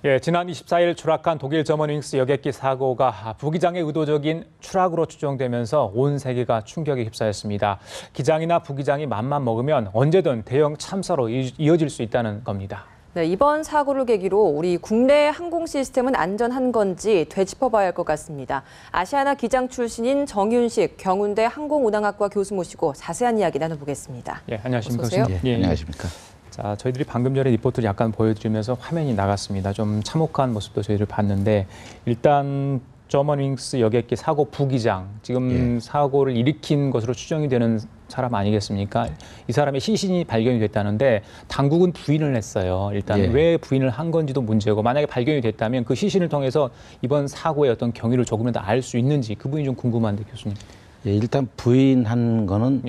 예, 지난 24일 추락한 독일 저머닝스 여객기 사고가 부기장의 의도적인 추락으로 추정되면서 온 세계가 충격에 휩싸였습니다. 기장이나 부기장이 맘만 먹으면 언제든 대형 참사로 이어질 수 있다는 겁니다. 네, 이번 사고를 계기로 우리 국내 항공 시스템은 안전한 건지 되짚어봐야 할 것 같습니다. 아시아나 기장 출신인 정윤식 경운대 항공운항학과 교수 모시고 자세한 이야기 나눠보겠습니다. 예, 안녕하십니까. 어서 오세요. 예, 안녕하십니까. 자, 저희들이 방금 전에 리포트를 약간 보여드리면서 화면이 나갔습니다. 좀 참혹한 모습도 저희들 봤는데 일단 저머닝스 여객기 사고 부기장, 지금 사고를 일으킨 것으로 추정이 되는 사람 아니겠습니까? 이 사람의 시신이 발견이 됐다는데 당국은 부인을 했어요. 일단 왜 부인을 한 건지도 문제고, 만약에 발견이 됐다면 그 시신을 통해서 이번 사고의 어떤 경위를 조금이라도 알 수 있는지 그 부분이 좀 궁금한데 교수님. 예, 일단 부인한 거는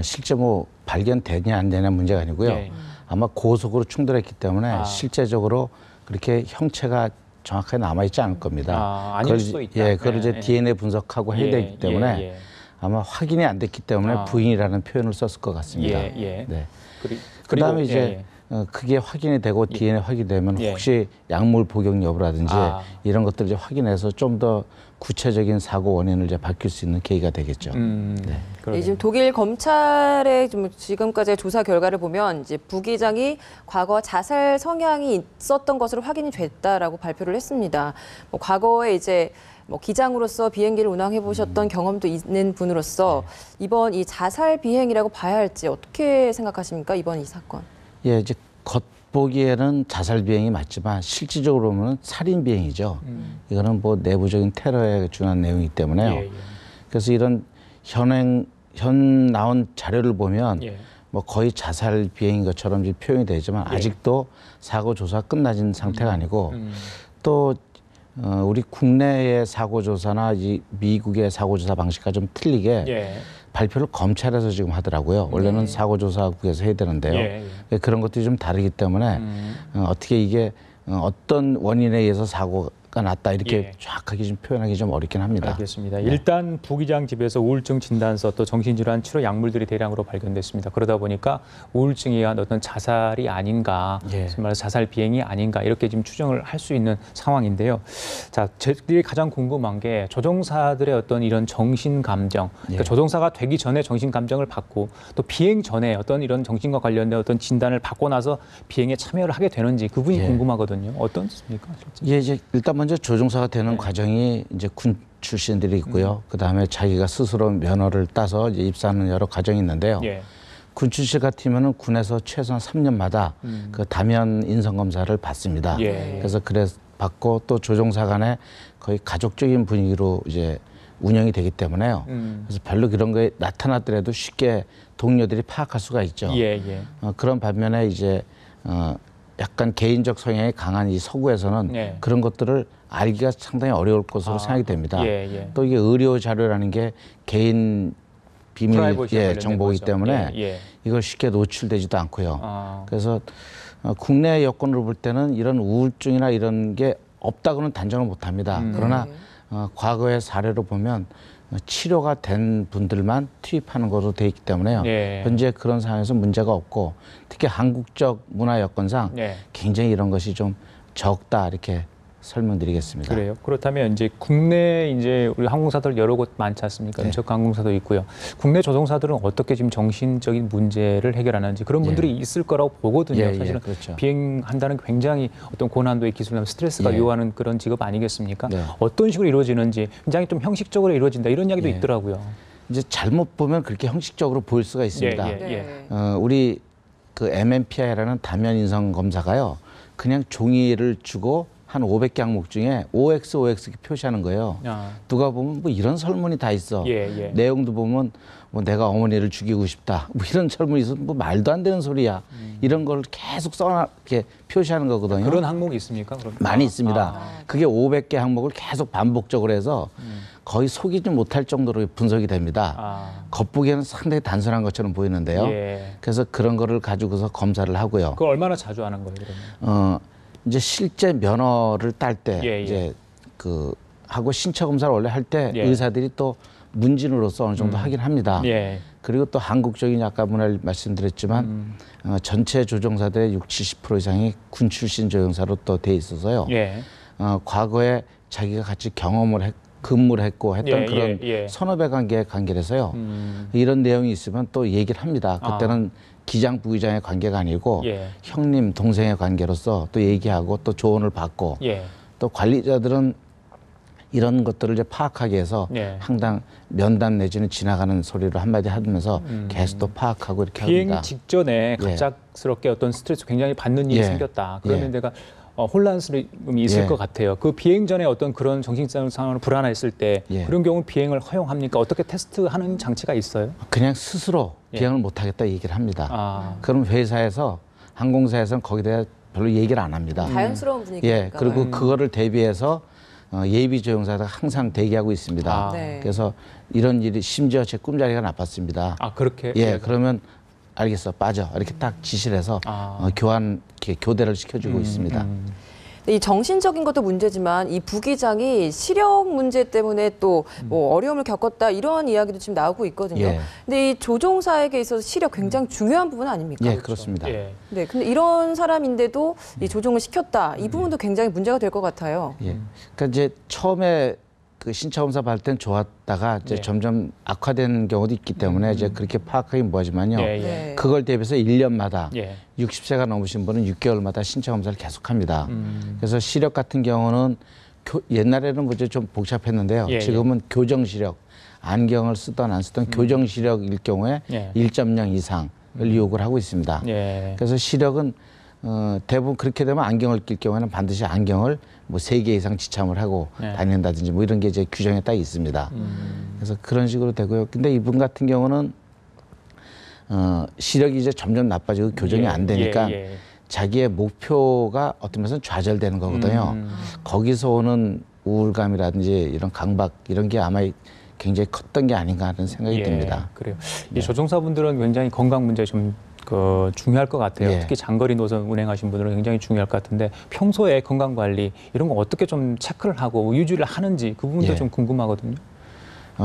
실제 뭐 발견되냐 안 되냐 문제가 아니고요. 아마 고속으로 충돌했기 때문에 실제적으로 그렇게 형체가 정확하게 남아있지 않을 겁니다. 아닐 수도 있다. 예, 그걸 이제 DNA 분석하고 해야 되기 때문에 아마 확인이 안 됐기 때문에 부인이라는 표현을 썼을 것 같습니다. 네. 그다음에 이제 그게 확인이 되고 DNA 확인이 되면 혹시 약물 복용 여부라든지 이런 것들을 이제 확인해서 좀 더 구체적인 사고 원인을 이제 밝힐 수 있는 계기가 되겠죠. 네, 지금 독일 검찰의 지금까지의 조사 결과를 보면 이제 부기장이 과거 자살 성향이 있었던 것으로 확인이 됐다라고 발표를 했습니다. 뭐 과거에 이제 뭐 기장으로서 비행기를 운항해 보셨던 경험도 있는 분으로서 이번 이 자살 비행이라고 봐야 할지 어떻게 생각하십니까? 이번 이 사건. 예, 이제 겉보기에는 자살 비행이 맞지만 실질적으로 보면 살인 비행이죠. 이거는 뭐 내부적인 테러에 준한 내용이기 때문에요. 그래서 이런 현 나온 자료를 보면 뭐 거의 자살 비행인 것처럼 표현이 되지만 아직도 사고 조사 끝나진 상태가 아니고 또 우리 국내의 사고 조사나 이 미국의 사고 조사 방식과 좀 틀리게 발표를 검찰에서 지금 하더라고요. 원래는 사고조사국에서 해야 되는데요. 그런 것들이 좀 다르기 때문에 어떻게 이게 어떤 원인에 의해서 사고가 났다 이렇게 정확하게 좀 표현하기 좀 어렵긴 합니다. 알겠습니다. 일단 부기장 집에서 우울증 진단서 또 정신질환 치료 약물들이 대량으로 발견됐습니다. 그러다 보니까 우울증에 의한 어떤 자살이 아닌가, 말해서 자살 비행이 아닌가 이렇게 지금 추정을 할 수 있는 상황인데요. 자, 저희들이 가장 궁금한 게 조종사들의 어떤 이런 정신 감정, 그러니까 조종사가 되기 전에 정신 감정을 받고 또 비행 전에 어떤 이런 정신과 관련된 어떤 진단을 받고 나서 비행에 참여를 하게 되는지 그 부분이 궁금하거든요. 어떻습니까? 예, 이제 일단 먼저 조종사가 되는 과정이 이제 군 출신들이 있고요. 그 다음에 자기가 스스로 면허를 따서 이제 입사하는 여러 과정이 있는데요. 군 출신 같으면은 군에서 최소한 3년마다 그 다면 인성 검사를 받습니다. 그래서 받고 또 조종사 간에 거의 가족적인 분위기로 이제 운영이 되기 때문에요. 그래서 별로 그런 거에 나타났더라도 쉽게 동료들이 파악할 수가 있죠. 그런 반면에 이제 약간 개인적 성향이 강한 이 서구에서는 그런 것들을 알기가 상당히 어려울 것으로 생각이 됩니다. 또 이게 의료 자료라는 게 개인 비밀 정보이기 때문에 이걸 쉽게 노출되지도 않고요. 그래서 국내 여건으로 볼 때는 이런 우울증이나 이런 게 없다고는 단정을 못합니다. 그러나 과거의 사례로 보면 치료가 된 분들만 투입하는 것으로 돼 있기 때문에요. 현재 그런 상황에서 문제가 없고 특히 한국적 문화 여건상 굉장히 이런 것이 좀 적다 이렇게 설명드리겠습니다. 그래요. 그렇다면 이제 국내 이제 우리 항공사들 여러 곳 많지 않습니까? 인척 항공사도 있고요. 국내 조종사들은 어떻게 지금 정신적인 문제를 해결하는지 그런 분들이 있을 거라고 보거든요. 사실은 비행한다는 굉장히 어떤 고난도의 기술이나 스트레스가 요하는 그런 직업 아니겠습니까? 어떤 식으로 이루어지는지 굉장히 좀 형식적으로 이루어진다 이런 이야기도 있더라고요. 이제 잘못 보면 그렇게 형식적으로 보일 수가 있습니다. 우리 그 MMPI라는 다면 인성 검사가요, 그냥 종이를 주고 한 500개 항목 중에 OX 이렇게 표시하는 거예요. 누가 보면 뭐 이런 설문이 다 있어. 내용도 보면 뭐 내가 어머니를 죽이고 싶다. 뭐 이런 설문이 있어. 뭐 말도 안 되는 소리야. 이런 걸 계속 이렇게 표시하는 거거든요. 그런 항목이 있습니까? 그럼? 많이 있습니다. 그게 500개 항목을 계속 반복적으로 해서 거의 속이지 못할 정도로 분석이 됩니다. 겉보기에는 상당히 단순한 것처럼 보이는데요. 그래서 그런 거를 가지고서 검사를 하고요. 그걸 얼마나 자주 하는 거예요, 그러면? 이제 실제 면허를 딸 때 이제 하고 신체 검사를 원래 할 때 의사들이 또 문진으로서 어느 정도 하긴 합니다. 그리고 또 한국적인 아까 말씀드렸지만 전체 조종사들의 60-70% 이상이 군 출신 조종사로 또 돼 있어서요. 과거에 자기가 같이 근무를 했고 했던 그런 선후배 관계라서요. 이런 내용이 있으면 또 얘기를 합니다. 그때는 기장, 부기장의 관계가 아니고 형님, 동생의 관계로서 또 얘기하고 또 조언을 받고 또 관리자들은 이런 것들을 이제 파악하기 위해서 항상 면담 내지는 지나가는 소리로 한마디 하면서 계속 또 파악하고 이렇게 비행 합니다. 직전에 갑작스럽게 어떤 스트레스 굉장히 받는 일이 생겼다. 그러면 내가 혼란스러움이 있을 것 같아요. 그 비행 전에 어떤 그런 정신적 상황으로 불안했을 때 그런 경우 비행을 허용합니까? 어떻게 테스트하는 장치가 있어요? 그냥 스스로 비행을 못하겠다 얘기를 합니다. 그럼 회사에서 항공사에서는 거기에 대해 별로 얘기를 안 합니다. 자연스러운 분위기니까. 그리고 그거를 대비해서 예비 조종사가 항상 대기하고 있습니다. 그래서 이런 일이 심지어 제 꿈자리가 나빴습니다. 그렇게? 그러면 알겠어, 빠져. 이렇게 딱 지시를 해서 교대를 시켜주고 있습니다. 이 정신적인 것도 문제지만 이 부기장이 시력 문제 때문에 또 뭐 어려움을 겪었다 이런 이야기도 지금 나오고 있거든요. 근데 이 조종사에게 있어서 시력 굉장히 중요한 부분 아닙니까? 그렇죠. 그렇습니다. 네, 근데 이런 사람인데도 이 조종을 시켰다 이 부분도 굉장히 문제가 될 것 같아요. 그러니까 이제 처음에 그 신차 검사 받을 땐 좋았다가 이제 점점 악화된 경우도 있기 때문에 이제 그렇게 파악하기 뭐하지만요. 그걸 대비해서 1년마다 60세가 넘으신 분은 6개월마다 신차 검사를 계속합니다. 그래서 시력 같은 경우는 옛날에는 뭐죠 좀 복잡했는데요. 지금은 교정 시력, 안경을 쓰던 안 쓰던 교정 시력일 경우에 1.0 이상을 요구를 하고 있습니다. 그래서 시력은 대부분 그렇게 되면 안경을 낄 경우에는 반드시 안경을 뭐 3개 이상 지참을 하고 다닌다든지 뭐 이런 게 이제 규정에 딱 있습니다. 그래서 그런 식으로 되고요. 근데 이분 같은 경우는 시력이 이제 점점 나빠지고 교정이 안 되니까 자기의 목표가 어떤 면에서는 좌절되는 거거든요. 거기서 오는 우울감이라든지 이런 강박 이런 게 아마 굉장히 컸던 게 아닌가 하는 생각이 듭니다. 그래요. 이 조종사분들은 굉장히 건강 문제 좀 중요할 것 같아요. 특히 장거리 노선 운행하신 분들은 굉장히 중요할 것 같은데 평소에 건강 관리 이런 거 어떻게 좀 체크를 하고 유지를 하는지 그 부분도 좀 궁금하거든요.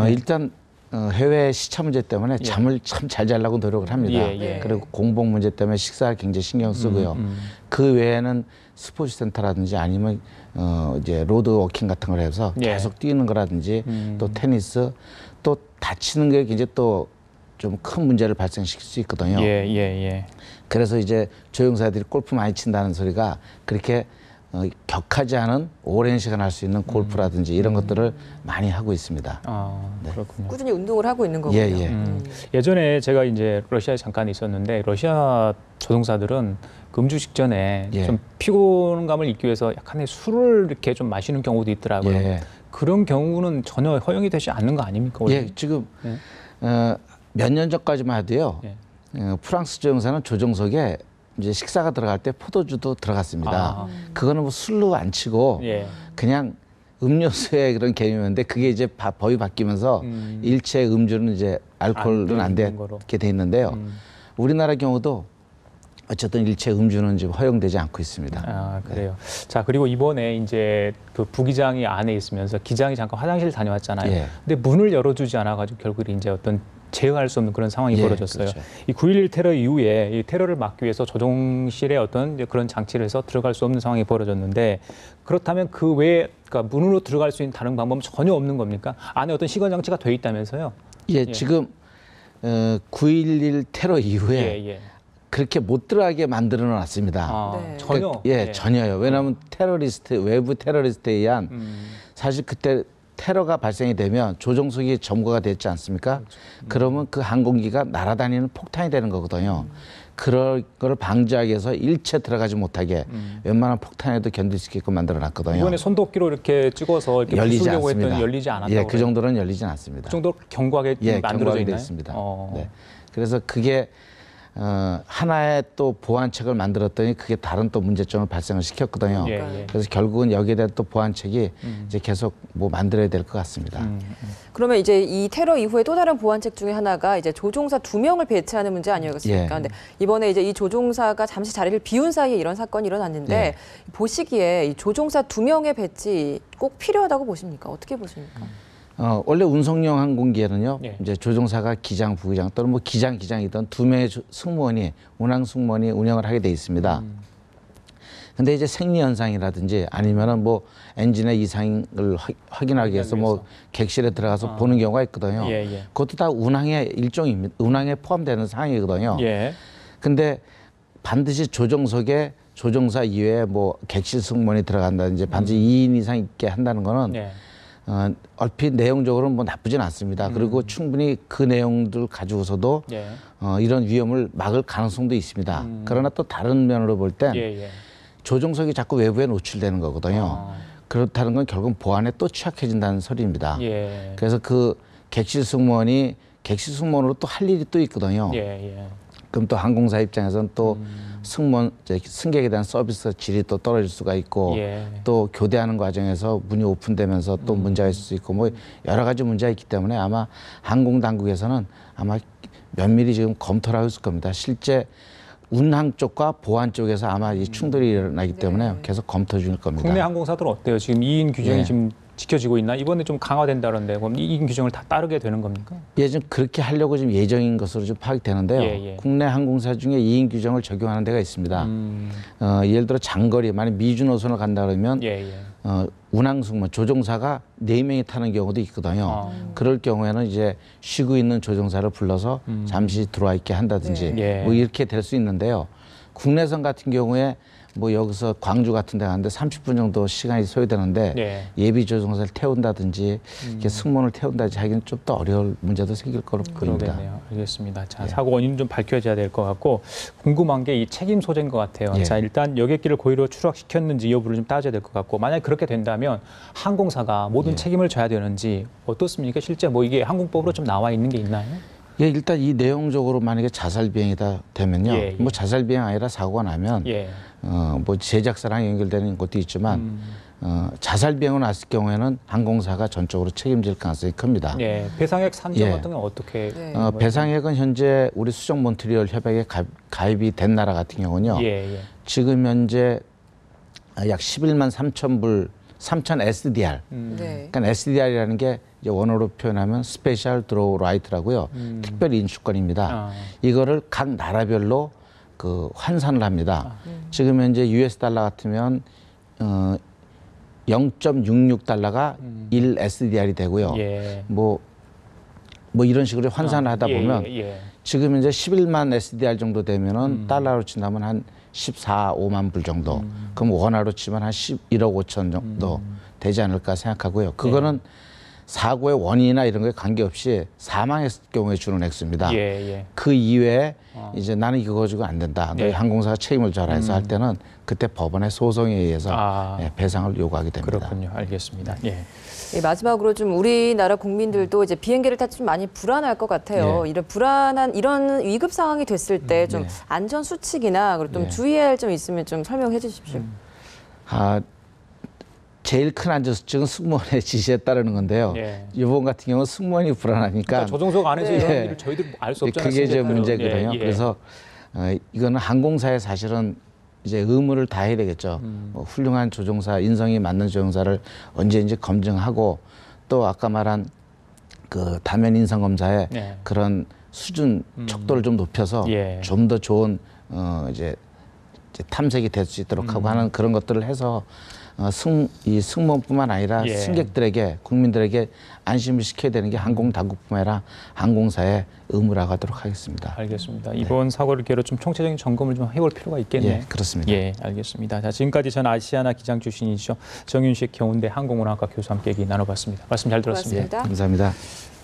일단 해외 시차 문제 때문에 잠을 참 잘 자려고 노력을 합니다. 그리고 공복 문제 때문에 식사를 굉장히 신경 쓰고요. 그 외에는 스포츠 센터라든지 아니면 이제 로드 워킹 같은 걸 해서 계속 뛰는 거라든지 또 테니스 또 다치는 게 굉장히 또 좀 큰 문제를 발생시킬 수 있거든요. 그래서 이제 조종사들이 골프 많이 친다는 소리가 그렇게 격하지 않은 오랜 시간 할 수 있는 골프라든지 이런 것들을 많이 하고 있습니다. 그렇군요. 꾸준히 운동을 하고 있는 거군요. 예전에 제가 이제 러시아에 잠깐 있었는데 러시아 조종사들은 음주 직전에 좀 피곤감을 잊기 위해서 약간의 술을 이렇게 좀 마시는 경우도 있더라고요. 그런 경우는 전혀 허용이 되지 않는 거 아닙니까? 지금 몇 년 전까지만 해도요. 프랑스 조종사는 조종석에 이제 식사가 들어갈 때 포도주도 들어갔습니다. 그거는 뭐 술로 안 치고 그냥 음료수의 그런 개념이었는데 그게 이제 법이 바뀌면서 일체 음주는 이제 알코올은 안 되게 돼 있는데요. 우리나라 경우도 어쨌든 일체 음주는 지금 허용되지 않고 있습니다. 그래요. 자, 그리고 이번에 이제 그 부기장이 안에 있으면서 기장이 잠깐 화장실 다녀왔잖아요. 근데 문을 열어주지 않아가지고 결국 이제 어떤 제어할 수 없는 그런 상황이 벌어졌어요. 그렇죠. 이 9.11 테러 이후에 이 테러를 막기 위해서 조종실에 어떤 그런 장치를 해서 들어갈 수 없는 상황이 벌어졌는데 그렇다면 그 외에 그러니까 문으로 들어갈 수 있는 다른 방법은 전혀 없는 겁니까? 안에 어떤 시건 장치가 돼 있다면서요? 지금 9.11 테러 이후에 그렇게 못 들어가게 만들어 놨습니다. 전혀? 전혀요. 왜냐하면 외부 테러리스트에 의한 사실 그때 테러가 발생이 되면 조종석이 점거가 됐지 않습니까? 그러면 그 항공기가 날아다니는 폭탄이 되는 거거든요. 그럴 거를 방지하기 위해서 일체 들어가지 못하게 웬만한 폭탄에도 견딜 수 있게끔 만들어놨거든요. 이번에 손도끼로 이렇게 찍어서 이렇게 부수려고 했더니 열리지 않았다고. 그 정도는 열리진 않습니다. 그 정도 견고하게 만들어져 있나요? 있습니다. 그래서 그게 하나의 또 보완책을 만들었더니 그게 다른 또 문제점을 발생을 시켰거든요. 그래서 결국은 여기에 대한 또 보완책이 이제 계속 뭐 만들어야 될 것 같습니다. 그러면 이제 이 테러 이후에 또 다른 보완책 중에 하나가 이제 조종사 2명을 배치하는 문제 아니었습니까? 근데 이번에 이제 이 조종사가 잠시 자리를 비운 사이에 이런 사건이 일어났는데 보시기에 이 조종사 2명의 배치 꼭 필요하다고 보십니까? 어떻게 보십니까? 원래 운송용 항공기에는요, 예. 이제 조종사가 기장, 부기장 또는 뭐 기장이든 두 명의 승무원이 운항 승무원이 운영을 하게 돼 있습니다. 근데 이제 생리 현상이라든지 아니면은 뭐 엔진의 이상을 확인하기 위해서 뭐 객실에 들어가서 보는 경우가 있거든요. 예, 예. 그것도 다 운항의 일종입니다. 운항에 포함되는 사항이거든요. 예. 근데 반드시 조종석에 조종사 이외에 뭐 객실 승무원이 들어간다든지 반드시 2인 이상 있게 한다는 거는 예. 얼핏 내용적으로는 뭐 나쁘진 않습니다. 그리고 충분히 그 내용들 가지고서도 예. 이런 위험을 막을 가능성도 있습니다. 그러나 또 다른 면으로 볼 땐 예, 예. 조종석이 자꾸 외부에 노출되는 거거든요. 그렇다는 건 결국 보안에 또 취약해진다는 소리입니다. 예. 그래서 그 객실 승무원이 객실 승무원으로 또 할 일이 또 있거든요. 예, 예. 그럼 또 항공사 입장에서는 또 승무원, 승객에 대한 서비스 질이 또 떨어질 수가 있고 예. 또 교대하는 과정에서 문이 오픈되면서 또 문제가 있을 수 있고 뭐 여러 가지 문제가 있기 때문에 아마 항공 당국에서는 아마 면밀히 지금 검토를 하고 있을 겁니다. 실제 운항 쪽과 보안 쪽에서 아마 이 충돌이 일어나기 때문에 계속 검토 중일 겁니다. 국내 항공사들은 어때요? 지금 2인 규정이 예. 지금 지켜지고 있나? 이번에 좀 강화된다는데 그럼 2인 규정을 다 따르게 되는 겁니까? 예, 좀 그렇게 하려고 지금 예정인 것으로 좀 파악이 되는데요. 예, 예. 국내 항공사 중에 2인 규정을 적용하는 데가 있습니다. 예를 들어 장거리, 만약 미주 노선을 간다 그러면 예, 예. 운항 승무원, 조종사가 4명이 타는 경우도 있거든요. 그럴 경우에는 이제 쉬고 있는 조종사를 불러서 잠시 들어와 있게 한다든지 예. 뭐 이렇게 될 수 있는데요. 국내선 같은 경우에 뭐 여기서 광주 같은 데 가는데 30분 정도 시간이 소요되는데 예. 예비 조종사를 태운다든지 이렇게 승무원을 태운다든지 하기는 좀 더 어려울 문제도 생길 거로 보입니다. 그러겠네요. 알겠습니다. 자, 사고 원인은 좀 밝혀져야 될 것 같고 궁금한 게 이 책임 소재인 것 같아요. 예. 자, 일단 여객기를 고의로 추락시켰는지 여부를 좀 따져야 될 것 같고 만약 그렇게 된다면 항공사가 모든 책임을 져야 되는지 어떻습니까? 실제 뭐 이게 항공법으로 좀 나와 있는 게 있나요? 예, 일단 이 내용적으로 만약에 자살 비행이다 되면요. 예, 예. 뭐 자살 비행 아니라 사고가 나면 예. 뭐 제작사랑 연결되는 것도 있지만 자살 비행으로 났을 경우에는 항공사가 전적으로 책임질 가능성이 큽니다. 예. 배상액 산정 예. 같은 건 어떻게? 네. 배상액은 현재 우리 수정 몬트리올 협약에 가입이 된 나라 같은 경우는요. 예, 예. 지금 현재 약 11만 3천 불, 3천 SDR. 네. 그러니까 SDR이라는 게 이제 원어로 표현하면 스페셜 드로우 라이트라고요. 특별 인수권입니다. 아. 이거를 각 나라별로 그 환산을 합니다. 지금 현재 US 달러 같으면 0.66달러가 1 SDR이 되고요. 예. 뭐 이런 식으로 환산을 하다 보면 예. 지금 현재 11만 SDR 정도 되면은 달러로 친다면 한 14, 5만 불 정도. 그럼 원화로 치면 한 11억 5천 정도 되지 않을까 생각하고요. 그거는 사고의 원인이나 이런 거에 관계없이 사망했을 경우에 주는 액수입니다. 예. 그 이외에 이제 나는 이거 가지고 안 된다. 네. 항공사가 책임을 져라 해서 할 때는 그때 법원의 소송에 의해서 배상을 요구하게 됩니다. 그렇군요. 알겠습니다. 예. 예, 마지막으로 좀 우리나라 국민들도 이제 비행기를 탈 때 좀 많이 불안할 것 같아요. 예. 이런 위급 상황이 됐을 때 좀 예. 안전 수칙이나 그리고 좀 예. 주의할 점 있으면 좀 설명해 주십시오. 제일 큰 안전수칙은 승무원의 지시에 따르는 건데요. 예. 이번 같은 경우는 승무원이 불안하니까 그러니까 조종석 안에서 이런 예. 일을 저희들 알 수 없잖아요. 그게 이제 승객들은. 문제거든요. 예. 그래서 이거는 항공사의 사실은 이제 의무를 다해야 되겠죠. 뭐 훌륭한 조종사, 인성이 맞는 조종사를 언제든지 검증하고 또 아까 말한 그 다면 인성 검사의 예. 그런 수준 척도를 좀 높여서 예. 좀 더 좋은 이제 탐색이 될 수 있도록 하고 하는 그런 것들을 해서 이 승무원뿐만 아니라 예. 승객들에게 국민들에게 안심을 시켜야 되는 게 항공 당국뿐만 아니라 항공사의 의무라고 하도록 하겠습니다. 알겠습니다. 이번 사고를 계기로 좀 총체적인 점검을 좀 해볼 필요가 있겠네요. 예, 그렇습니다. 예, 알겠습니다. 자, 지금까지 전 아시아나 기장 출신이시죠. 정윤식 경운대 항공운항학과 교수와 함께 얘기 나눠봤습니다. 말씀 잘 들었습니다. 고맙습니다. 감사합니다.